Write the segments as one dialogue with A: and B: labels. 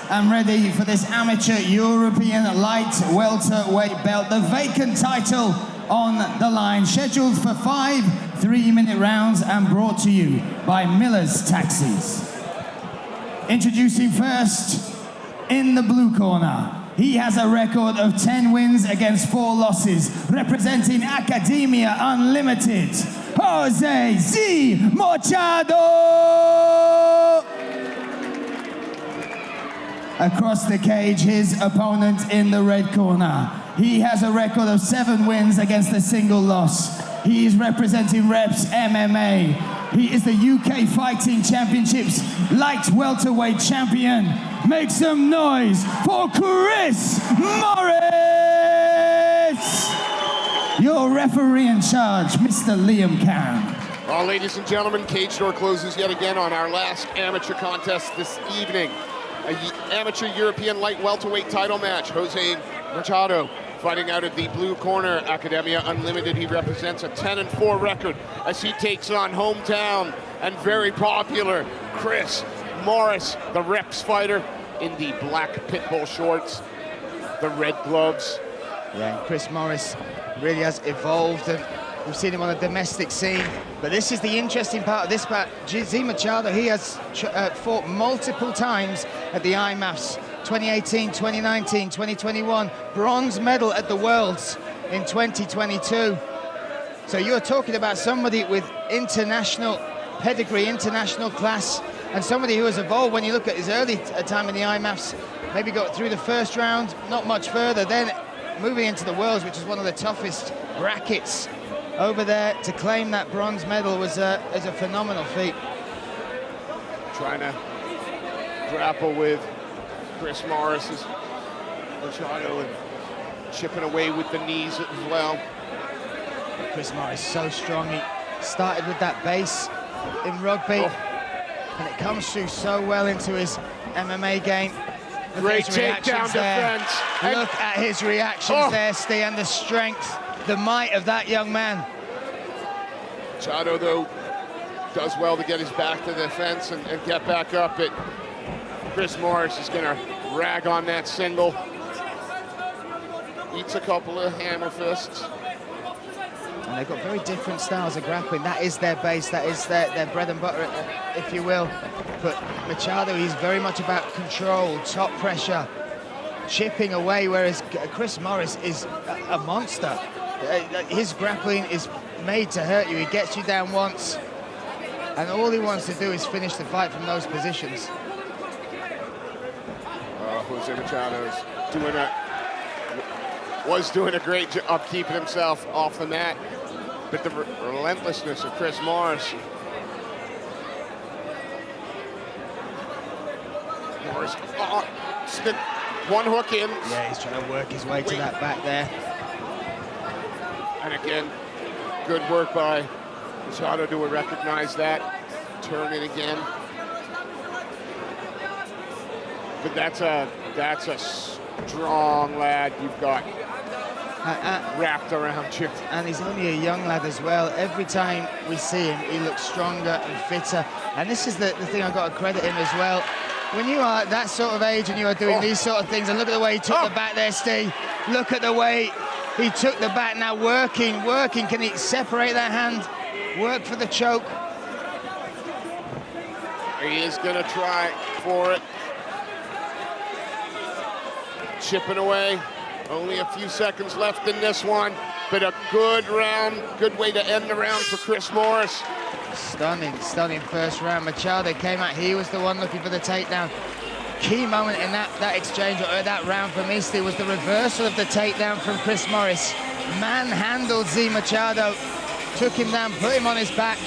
A: and ready for this amateur European light welterweight belt. The vacant title on the line, scheduled for 5 3-minute rounds and brought to you by Miller's Taxis. Introducing first, in the blue corner, he has a record of 10 wins against 4 losses, representing Academia Unlimited, Jose Z. Machado! Across the cage, his opponent in the red corner. He has a record of 7 wins against a single loss. He is representing Reps MMA. He is the UK Fighting Championships light welterweight champion. Make some noise for Chris Morris! Your referee in charge, Mr. Liam Can.
B: Well, ladies and gentlemen, cage door closes yet again on our last amateur contest this evening. An amateur European light welterweight title match. Jose Machado fighting out of the blue corner. Academia Unlimited, he represents a 10-4 record as he takes on hometown and very popular Chris Morris, the Reps fighter in the black pitbull shorts, the red gloves.
C: Yeah, and Chris Morris really has evolved, and we've seen him on the domestic scene. But this is the interesting part of this bout. Z Machado, he has fought multiple times at the IMAFs, 2018, 2019, 2021, bronze medal at the Worlds in 2022. So you're talking about somebody with international pedigree, international class, and somebody who has evolved. When you look at his early time in the IMAFs, maybe got through the first round, not much further, then moving into the Worlds, which is one of the toughest brackets over there. To claim that bronze medal was a phenomenal feat.
B: Trying to grapple with Chris Morris's Machado and chipping away with the knees as well.
C: Chris Morris so strong. He started with that base in rugby, and it comes through so well into his MMA game.
B: Great takedown defense.
C: Look at his reactions there, Steve, and the strength, the might of that young man.
B: Machado, though, does well to get his back to the fence and get back up. But Chris Morris is going to rag on that single. Eats a couple of hammer fists.
C: And they've got very different styles of grappling. That is their base, that is their bread and butter, if you will. But Machado, he's very much about control, top pressure, chipping away, whereas Chris Morris is a monster. His grappling is made to hurt you. He gets you down once, and all he wants to do is finish the fight from those positions.
B: Jose Machado was doing a great job keeping himself off the mat, but the relentlessness of Chris Morris. One hook in.
C: Yeah, he's trying to work his way to that back there.
B: And again, good work by Machado to recognize that. Turn it again. But that's a strong lad you've got wrapped around you.
C: And he's only a young lad as well. Every time we see him, he looks stronger and fitter. And this is the thing I've got to credit him as well. When you are that sort of age and you are doing these sort of things, and look at the way he took the back there, Steve. Look at the way he took the back, now working. Can he separate that hand? Work for the choke.
B: He is gonna try for it. Chipping away. Only a few seconds left in this one, but a good round, good way to end the round for Chris Morris.
C: Stunning first round. Machado came out, he was the one looking for the takedown. Key moment in that exchange, or that round for me, Steve, was the reversal of the takedown from Chris Morris. Manhandled Z Machado, took him down, put him on his back.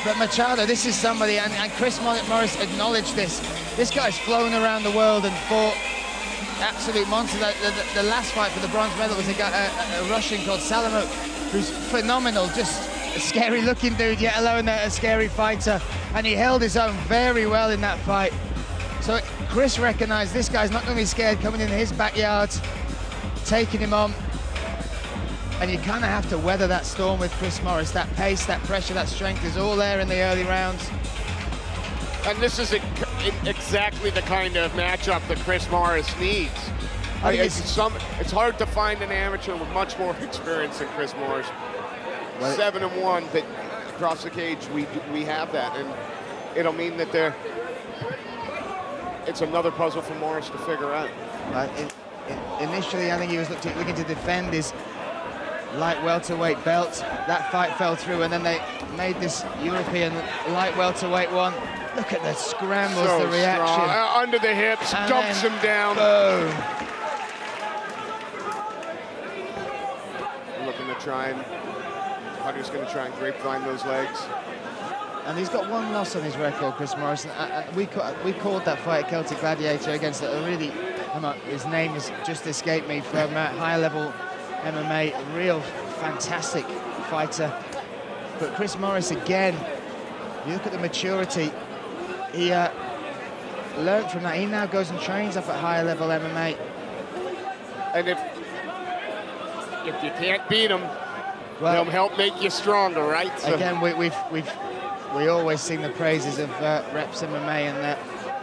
C: But Machado, this is somebody, and Chris Morris acknowledged this. This guy's flown around the world and fought absolute monsters. The last fight for the bronze medal was a Russian called Salamov, who's phenomenal, just a scary looking dude, yet alone a scary fighter. And he held his own very well in that fight. So Chris recognized this guy's not going to be scared coming in his backyard, taking him on. And you kind of have to weather that storm with Chris Morris. That pace, that pressure, that strength is all there in the early rounds.
B: And this is exactly the kind of matchup that Chris Morris needs. It's hard to find an amateur with much more experience than Chris Morris. 7-1, but across the cage we have that, and it'll mean that it's another puzzle for Morris to figure out.
C: Initially, I think he was looking to defend his light welterweight belt. That fight fell through, and then they made this European light welterweight one. Look at the scrambles, the reaction.
B: Under the hips,
C: and
B: dumps him down.
C: Boom.
B: Looking to try and, Hunter's going to try and grapevine those legs.
C: And he's got one loss on his record, Chris Morrison. And we called that fight Celtic Gladiator against his name has just escaped me, from higher level MMA, real fantastic fighter. But Chris Morris, again, you look at the maturity, he learned from that. He now goes and trains up at higher level MMA.
B: And if you can't beat him, they'll help make you stronger, right? So.
C: Again, we always sing the praises of Reps MMA and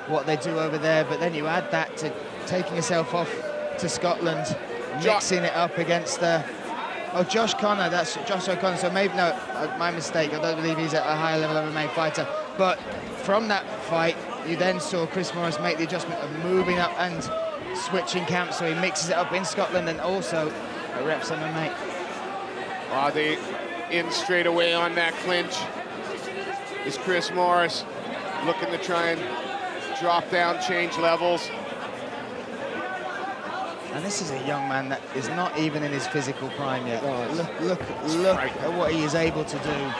C: what they do over there, but then you add that to taking yourself off to Scotland, mixing it up against Josh Connor. That's Josh O'Connor. So maybe my mistake. I don't believe he's a higher level MMA fighter. But from that fight, you then saw Chris Morris make the adjustment of moving up and switching camps. So he mixes it up in Scotland and also at Reps MMA.
B: They in straight away on that clinch is Chris Morris, looking to try and drop down, change levels.
C: And this is a young man that is not even in his physical prime yet. Look at what he is able to do.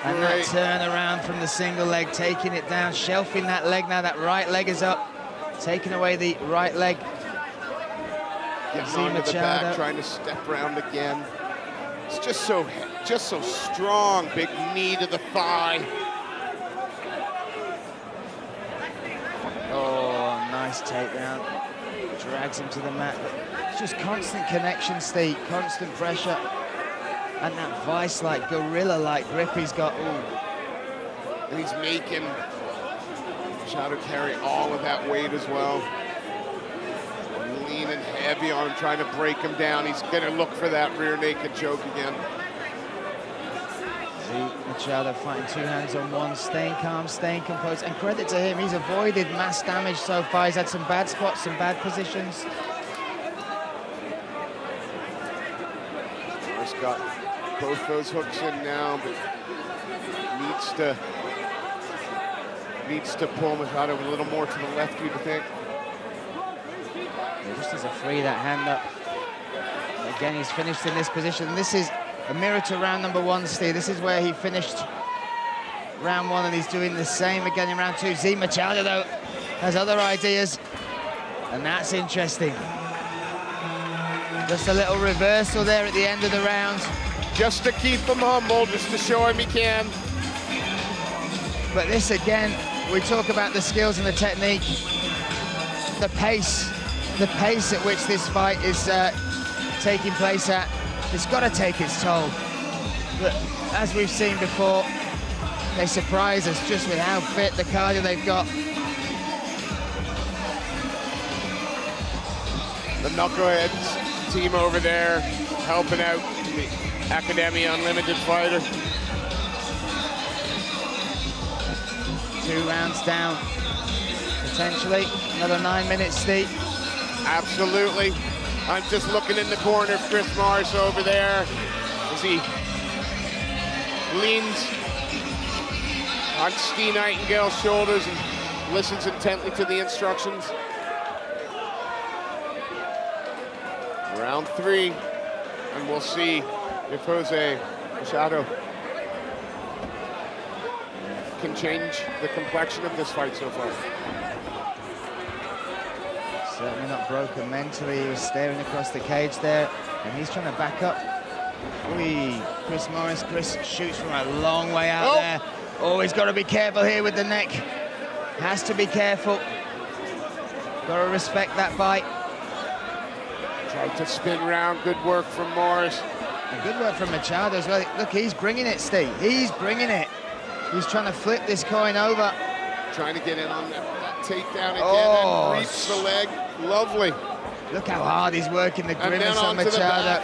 C: And that turn around from the single leg, taking it down, shelving that leg now. That right leg is up, taking away the right leg.
B: Getting onto the back, trying to step around again. It's just so strong. Big knee to the thigh.
C: Oh, nice takedown. Drags him to the mat. It's just constant connection, Steve, constant pressure. And that vice-like, gorilla-like grip he's got. Ooh.
B: And he's making Machado carry all of that weight as well. Leaning heavy on him, trying to break him down. He's going to look for that rear naked choke again.
C: Machado fighting two hands on one, staying calm, staying composed, and credit to him, he's avoided mass damage so far. He's had some bad spots, some bad positions.
B: He's got both those hooks in now, but needs to pull Machado a little more to the left, you'd think.
C: Yeah, just as a free, that hand up. Again, he's finished in this position. This is a mirror to round number one, Steve. This is where he finished round one, and he's doing the same again in round two. Z Machado, though, has other ideas, and that's interesting. Just a little reversal there at the end of the round.
B: Just to keep him humble, just to show him he can.
C: But this, again, we talk about the skills and the technique, the pace at which this fight is taking place at. It's got to take its toll. But as we've seen before, they surprise us just with how fit the cardio they've got.
B: The Knuckleheads team over there helping out the Academy Unlimited fighter.
C: 2 rounds down, potentially. Another 9 minutes, Steve.
B: Absolutely. I'm just looking in the corner of Chris Morris over there as he leans on Steve Nightingale's shoulders and listens intently to the instructions. Round 3, and we'll see if Jose Machado can change the complexion of this fight so far.
C: Certainly not broken mentally. He was staring across the cage there, and he's trying to back up. Chris Morris. Chris shoots from a long way out there. Oh, he's got to be careful here with the neck. Has to be careful. Got to respect that bite.
B: Tried to spin round. Good work from Morris.
C: And good work from Machado as well. Look, he's bringing it, Steve. He's bringing it. He's trying to flip this coin over.
B: Trying to get in on that takedown again and reaps the leg. Lovely.
C: Look how hard he's working the grimace on Machado.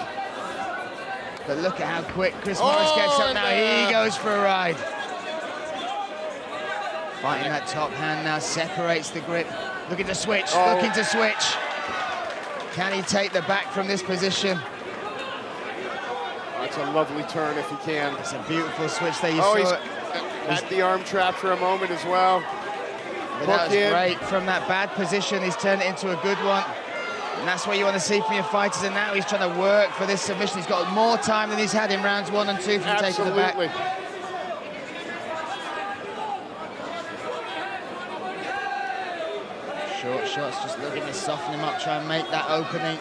C: But look at how quick Chris Morris gets up now. He goes for a ride. Fighting that top hand now, separates the grip. Looking to switch, looking to switch. Can he take the back from this position?
B: That's a lovely turn if he can.
C: It's a beautiful switch there. You saw
B: he's
C: it.
B: at the arm trap for a moment as well.
C: But that was great. From that bad position, he's turned it into a good one. And that's what you want to see from your fighters. And now he's trying to work for this submission. He's got more time than he's had in rounds 1 and 2 from taking the back. Short shots, just looking to soften him up, try and make that opening.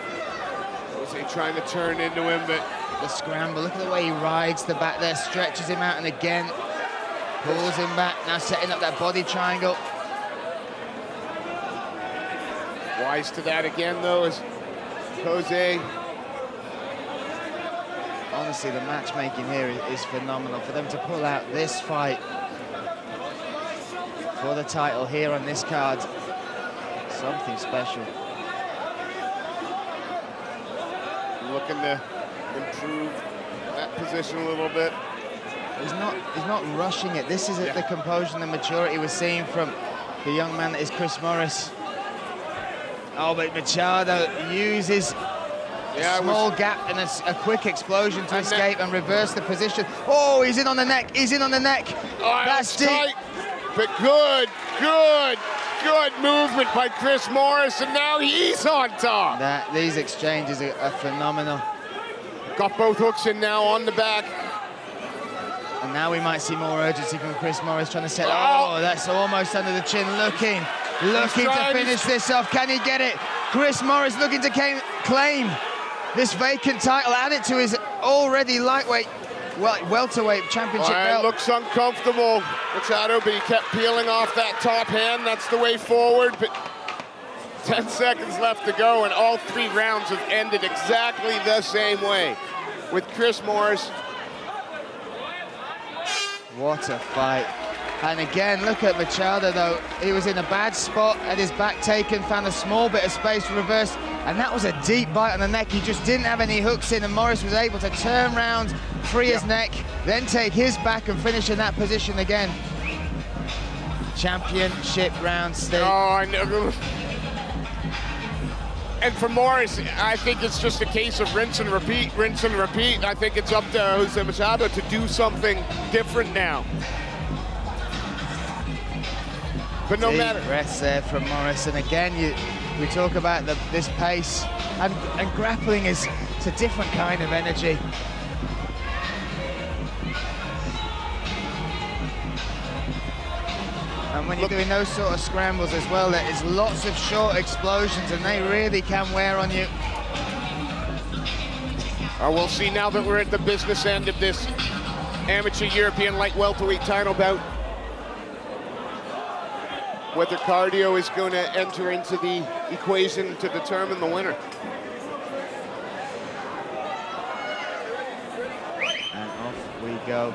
B: Jose trying to turn into him, but
C: the scramble, look at the way he rides the back there, stretches him out and again pulls him back, now setting up that body triangle.
B: Wise to that again though is Jose.
C: Honestly, the matchmaking here is phenomenal. For them to pull out this fight for the title here on this card, something special.
B: Looking to improve that position a little bit.
C: He's not rushing it. This is the composure and the maturity we're seeing from the young man that is Chris Morris. Oh, but Machado uses a small gap and a quick explosion to escape and reverse the position. Oh, he's in on the neck. He's in on the neck.
B: Oh,
C: that's deep.
B: Tight, but good movement by Chris Morris, and now he's on top.
C: These exchanges are phenomenal.
B: Got both hooks in now on the back.
C: And now we might see more urgency from Chris Morris trying to set. Oh, that's almost under the chin. Looking to finish this off. Can he get it? Chris Morris looking to claim this vacant title, add it to his already lightweight, welterweight championship belt.
B: Looks uncomfortable, Machado, but he kept peeling off that top hand. That's the way forward, but 10 seconds left to go, and all 3 rounds have ended exactly the same way with Chris Morris.
C: What a fight. And again, look at Machado though. He was in a bad spot, had his back taken, found a small bit of space to reverse, and that was a deep bite on the neck. He just didn't have any hooks in, and Morris was able to turn round, free his neck, then take his back and finish in that position again. Championship round, Steve.
B: Oh, I know. And for Morris, I think it's just a case of rinse and repeat, rinse and repeat. I think it's up to Jose Machado to do something different now. But no matter.
C: Breaths there from Morris, and again, we talk about this pace, and grappling it's a different kind of energy. And when you're doing those sort of scrambles as well, there is lots of short explosions, and they really can wear on you.
B: We'll see now that we're at the business end of this amateur European light welterweight title bout, whether cardio is going to enter into the equation to determine the winner.
C: And off we go.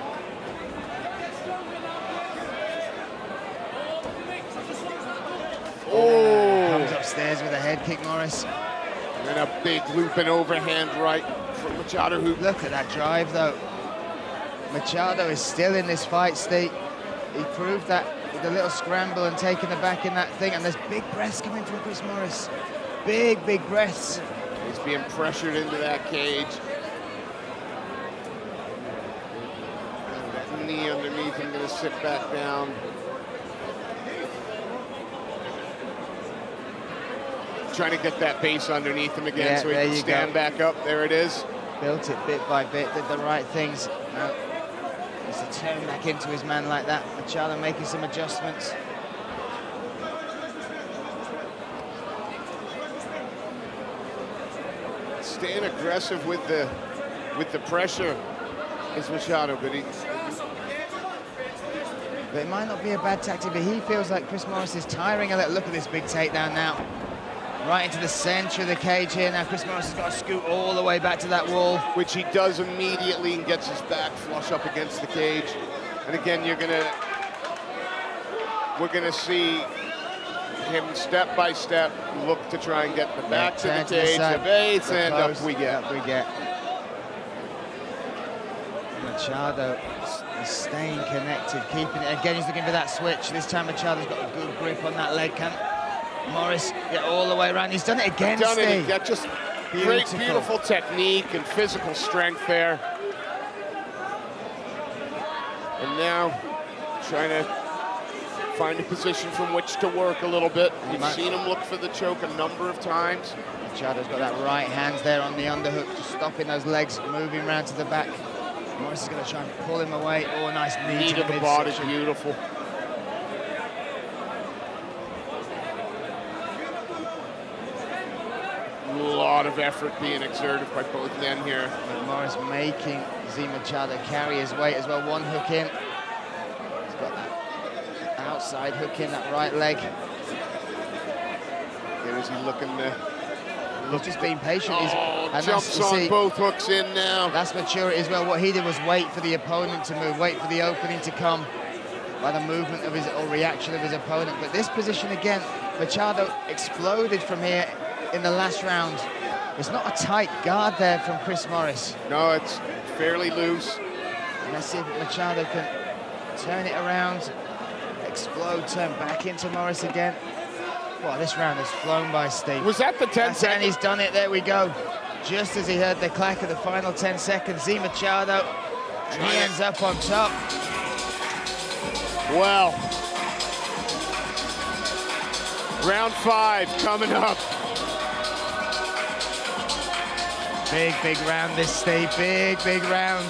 B: Oh!
C: Comes upstairs with a head kick, Morris.
B: And then a big looping overhand right from Machado.
C: Look at that drive, though. Machado is still in this fight, Steve. He proved that with a little scramble and taking the back in that thing, and there's big breaths coming from Chris Morris. Big breaths.
B: He's being pressured into that cage. That knee underneath him, gonna sit back down. Trying to get that base underneath him again so he can stand back up. There it is.
C: Built it bit by bit, did the right things. Now, just to turn back into his man like that. Machado making some adjustments.
B: Staying aggressive with the pressure is Machado, but
C: it might not be a bad tactic, but he feels like Chris Morris is tiring a little. Look at this big takedown now. Right into the center of the cage here. Now Chris Morris has got to scoot all the way back to that wall.
B: Which he does immediately and gets his back flush up against the cage. And again, we're gonna see him step by step, look to try and get the back to the
C: turn
B: cage, the base, and up we get.
C: Up we get. Machado is staying connected, keeping it. Again, he's looking for that switch. This time Machado's got a good grip on that leg. Can Morris get all the way around? He's done it again, Steve.
B: That just great, beautiful technique and physical strength there. And now trying to find a position from which to work a little bit. We've seen him look for the choke a number of times.
C: Machado's got that right hand there on the underhook, just stopping those legs, moving around to the back. Morris is going to try and pull him away. Oh, nice knee to the
B: body, beautiful. A lot of effort being exerted by both men here.
C: But Morris making Machado carry his weight as well. One hook in. He's got that outside hook in, that right leg.
B: There is he looking to...
C: He's just being patient.
B: And jumps on both hooks in now.
C: That's maturity as well. What he did was wait for the opponent to move, wait for the opening to come by the movement of his, or reaction of his opponent. But this position again, Machado exploded from here in the last round. It's not a tight guard there from Chris Morris.
B: No, it's fairly loose.
C: And let's see if Machado can turn it around, explode, turn back into Morris again. Wow, this round has flown by, Steve.
B: Was that the 10 seconds?
C: And he's done it, there we go. Just as he heard the clack of the final 10 seconds, Machado, and he ends up on top.
B: Well, round 5 coming up.
C: Big round this, Steve, big round.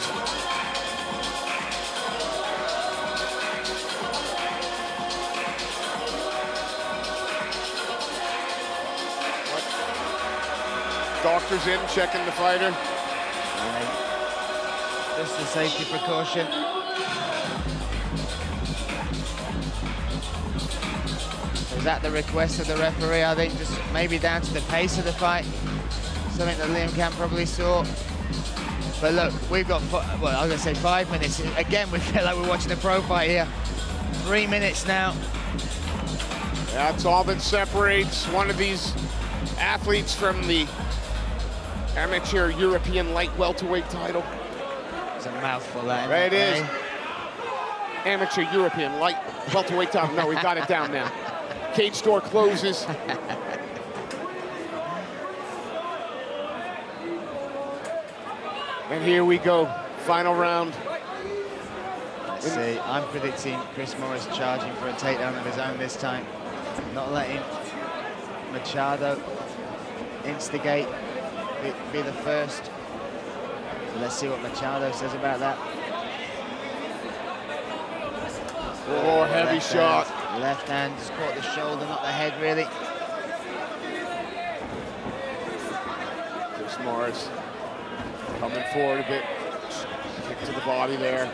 B: Doctor's in, checking the fighter.
C: Just a safety precaution. Was that the request of the referee? I think just maybe down to the pace of the fight. Something that Liam Camp probably saw. But look, we've got, well, I was gonna say 5 minutes. Again, we feel like we're watching a pro fight here. 3 minutes now.
B: That's all that separates one of these athletes from the amateur European light welterweight title.
C: It's a mouthful, that.
B: Right, it is. Amateur European light welterweight title. No, we've got it down now. Cage door closes. And here we go, final round.
C: Let's see, I'm predicting Chris Morris charging for a takedown of his own this time. Not letting Machado instigate, be the first. So let's see what Machado says about that.
B: Oh, heavy shot.
C: Left hand, just caught the shoulder, not the head, really.
B: Chris Morris coming forward a bit. Kick to the body there.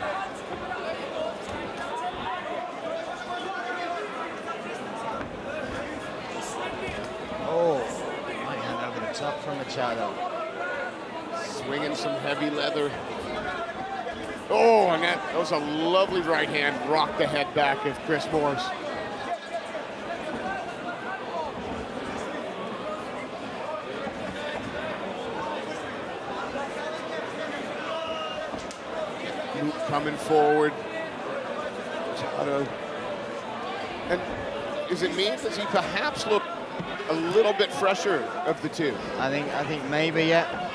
C: Oh, right hand over the top from Machado.
B: Swinging some heavy leather. Oh, and that was a lovely right hand. Rocked the head back of Chris Morris. Coming forward. Machado. And is it me? Does he perhaps look a little bit fresher of the two?
C: I think maybe, yeah.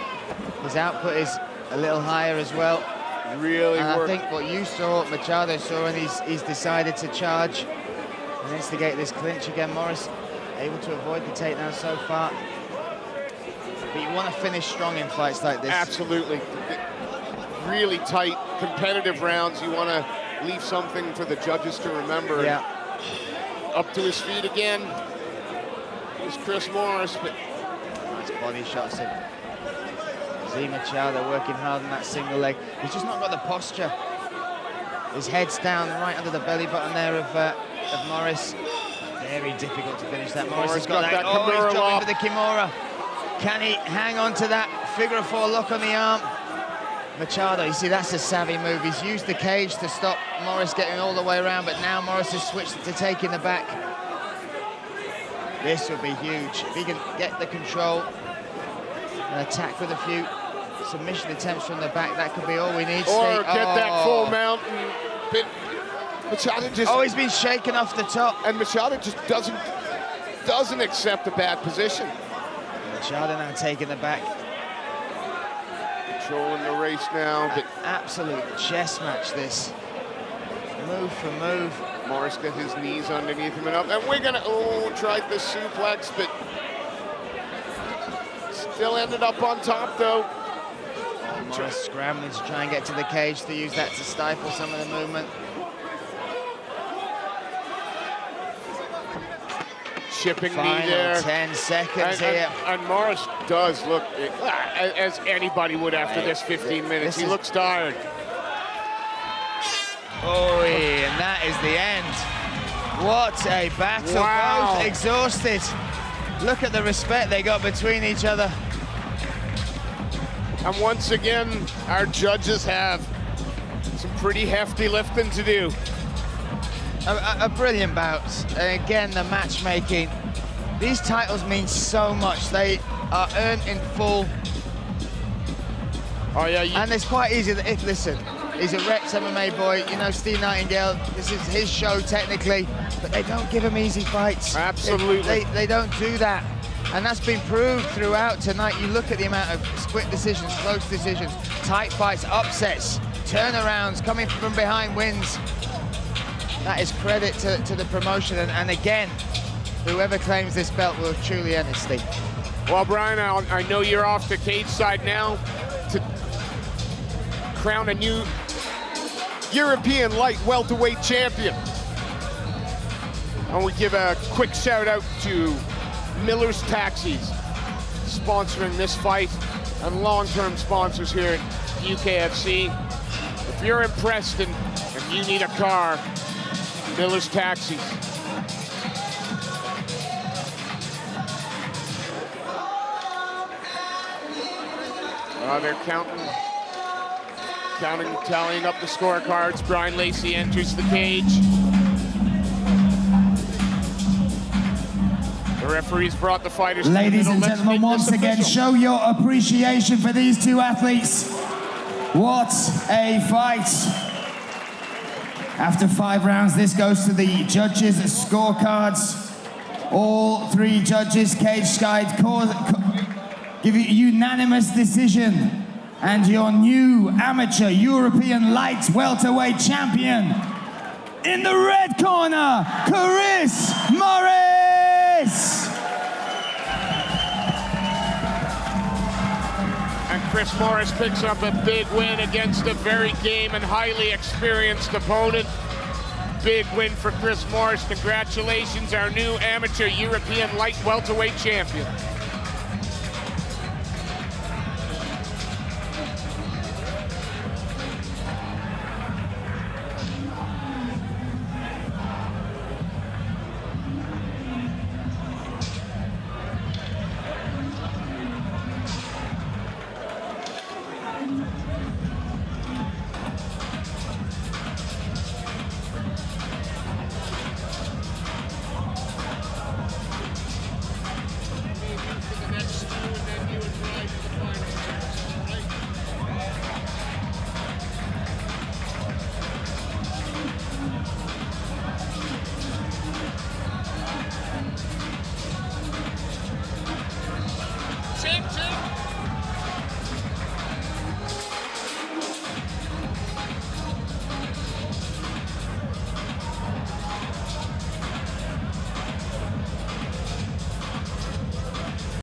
C: His output is a little higher as well.
B: Really
C: and
B: worked.
C: I think what you saw, Machado saw, and he's decided to charge and instigate this clinch again. Morris able to avoid the takedown so far. But you want to finish strong in fights like this.
B: Absolutely. Really tight, competitive rounds. You want to leave something for the judges to remember.
C: Yeah.
B: Up to his feet again is Chris Morris. But
C: nice body shots in. Machado working hard on that single leg. He's just not got the posture. His head's down right under the belly button there of Morris. Very difficult to finish that. Morris has got that. Oh, he's dropping for the Kimura. Can he hang on to that figure of four lock on the arm? Machado, you see, that's a savvy move. He's used the cage to stop Morris getting all the way around, but now Morris has switched to taking the back. This would be huge. If he can get the control and attack with a few submission attempts from the back, that could be all we need.
B: Or get that full mount. And Machado just...
C: Oh, he's been shaken off the top.
B: And Machado just doesn't accept a bad position.
C: Machado now taking the back.
B: Controlling the race now. But
C: absolute chess match, this. Move for move.
B: Morris got his knees underneath him and up. And we're gonna, tried the suplex, but still ended up on top though.
C: Morris scrambling to try and get to the cage to use that to stifle some of the movement.
B: Shipping knee there.
C: 10 seconds here.
B: And Morris does look, as anybody would after this 15 minutes, he looks tired.
C: Oh, and that is the end. What a battle.
B: Wow.
C: Both exhausted. Look at the respect they got between each other.
B: And once again, our judges have some pretty hefty lifting to do.
C: A brilliant bout. And again, the matchmaking. These titles mean so much. They are earned in full.
B: Oh yeah,
C: and it's quite easy that if, listen, he's a Rex MMA boy, you know, Steve Nightingale, this is his show technically, but they don't give him easy fights.
B: Absolutely.
C: They don't do that. And that's been proved throughout tonight. You look at the amount of split decisions, close decisions, tight fights, upsets, turnarounds, coming from behind wins. That is credit to the promotion. And again, whoever claims this belt will truly earn it, Steve.
B: Well, Brian, I know you're off the cage side now to crown a new European light welterweight champion. And we give a quick shout out to Miller's Taxis, sponsoring this fight, and long-term sponsors here at UKFC. If you're impressed and you need a car, Miller's Taxis. They're tallying up the scorecards. Brian Lacey enters the cage. The referees brought the fighters to the middle.
A: Ladies and gentlemen, once again, show your appreciation for these two athletes. What a fight. After 5 rounds, this goes to the judges' scorecards. All 3 judges, cage side, give you a unanimous decision. And your new amateur European light welterweight champion, in the red corner, Chris Morris!
B: And Chris Morris picks up a big win against a very game and highly experienced opponent. Big win for Chris Morris. Congratulations, our new amateur European light welterweight champion.